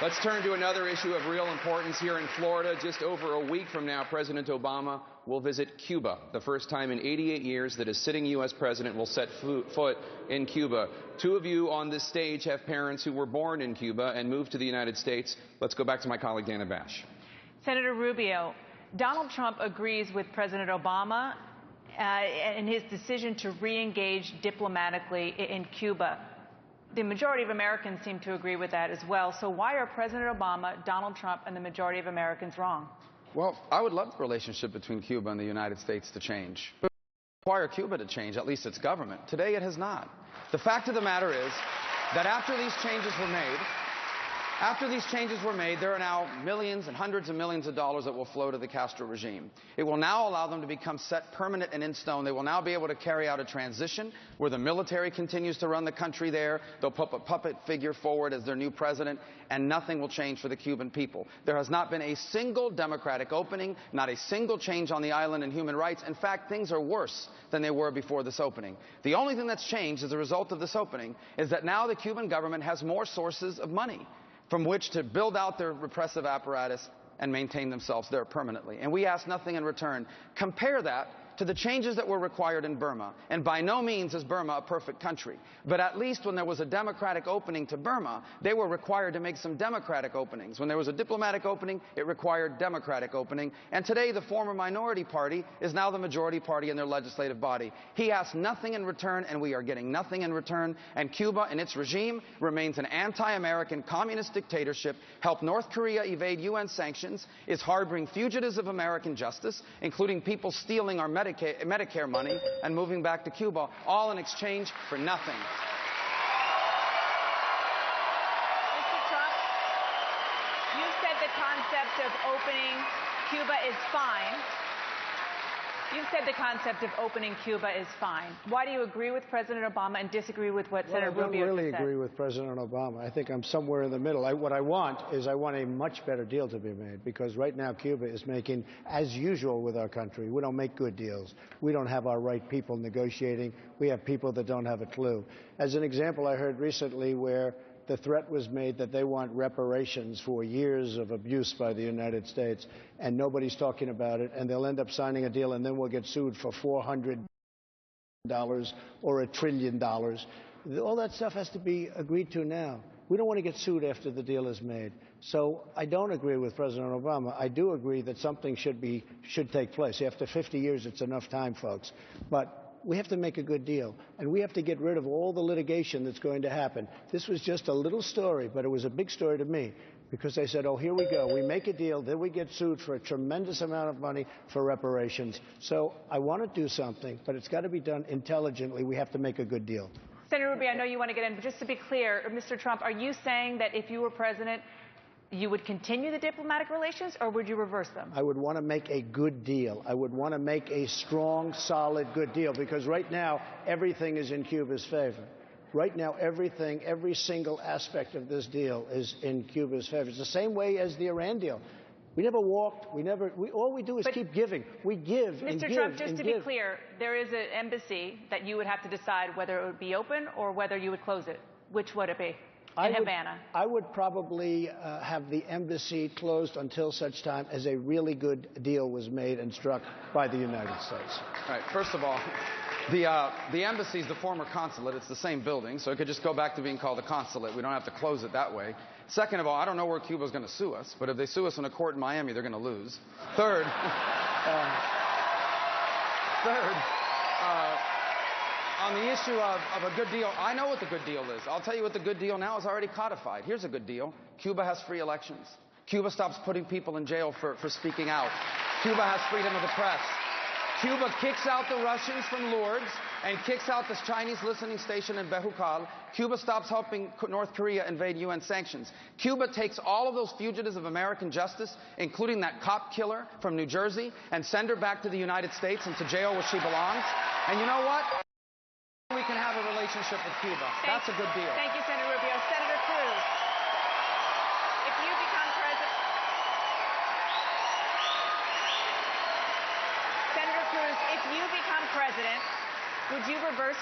Let's turn to another issue of real importance here in Florida. Just over a week from now, President Obama will visit Cuba, the first time in 88 years that a sitting U.S. president will set foot in Cuba. Two of you on this stage have parents who were born in Cuba and moved to the United States. Let's go back to my colleague, Dana Bash. Senator Rubio, Donald Trump agrees with President Obama in his decision to re-engage diplomatically in Cuba. The majority of Americans seem to agree with that as well. So why are President Obama, Donald Trump, and the majority of Americans wrong? Well, I would love the relationship between Cuba and the United States to change. But it would require Cuba to change, at least its government. Today it has not. The fact of the matter is that after these changes were made, there are now millions and hundreds of millions of dollars that will flow to the Castro regime. It will now allow them to become set permanent and in stone. They will now be able to carry out a transition where the military continues to run the country there. They'll put a puppet figure forward as their new president, and nothing will change for the Cuban people. There has not been a single democratic opening, not a single change on the island in human rights. In fact, things are worse than they were before this opening. The only thing that's changed as a result of this opening is that now the Cuban government has more sources of money from which to build out their repressive apparatus and maintain themselves there permanently. And we ask nothing in return. Compare that to the changes that were required in Burma. And by no means is Burma a perfect country. But at least when there was a democratic opening to Burma, they were required to make some democratic openings. When there was a diplomatic opening, it required democratic opening. And today, the former minority party is now the majority party in their legislative body. He asks nothing in return, and we are getting nothing in return. And Cuba and its regime remains an anti-American communist dictatorship, helped North Korea evade UN sanctions, is harboring fugitives of American justice, including people stealing our Medicare money and moving back to Cuba, all in exchange for nothing. Mr. Trump, you said the concept of opening Cuba is fine. You said the concept of opening Cuba is fine. Why do you agree with President Obama and disagree with what Senator Rubio said? I don't really agree with President Obama. I think I'm somewhere in the middle. What I want is I want a much better deal to be made, because right now Cuba is making, as usual with our country, we don't make good deals. We don't have our right people negotiating. We have people that don't have a clue. As an example, I heard recently where the threat was made that they want reparations for years of abuse by the United States, and nobody's talking about it, and they'll end up signing a deal, and then we'll get sued for $400 or $1 trillion. All that stuff has to be agreed to now. We don't want to get sued after the deal is made. So I don't agree with President Obama. I do agree that something should take place. After 50 years, it's enough time, folks. But we have to make a good deal, and we have to get rid of all the litigation that's going to happen. This was just a little story, but it was a big story to me, because they said, oh, here we go. We make a deal, then we get sued for a tremendous amount of money for reparations. So I want to do something, but it's got to be done intelligently. We have to make a good deal. Senator Rubio, I know you want to get in, but just to be clear, Mr. Trump, are you saying that if you were president, you would continue the diplomatic relations, or would you reverse them? I would want to make a good deal. I would want to make a strong, solid, good deal, because right now, everything is in Cuba's favor. Right now, everything, every single aspect of this deal is in Cuba's favor. It's the same way as the Iran deal. We never walked, all we do is keep giving. We give and give. Mr. Trump, just to be clear, there is an embassy that you would have to decide whether it would be open or whether you would close it. Which would it be? In Havana. I would probably have the embassy closed until such time as a really good deal was made and struck by the United States. All right, first of all, the embassy is the former consulate. It's the same building, so it could just go back to being called the consulate. We don't have to close it that way. Second of all, I don't know where Cuba's going to sue us, but if they sue us in a court in Miami, they're going to lose. Third, on the issue of a good deal, I know what the good deal is. I'll tell you what the good deal now is already codified. Here's a good deal. Cuba has free elections. Cuba stops putting people in jail for speaking out. Cuba has freedom of the press. Cuba kicks out the Russians from Lourdes and kicks out this Chinese listening station in Bejucal. Cuba stops helping North Korea invade UN sanctions. Cuba takes all of those fugitives of American justice, including that cop killer from New Jersey, and send her back to the United States and to jail where she belongs. And you know what? We can have a relationship with Cuba. That's a good deal. Thank you, Senator Rubio. Senator Cruz, if you become president... Senator Cruz, if you become president, would you reverse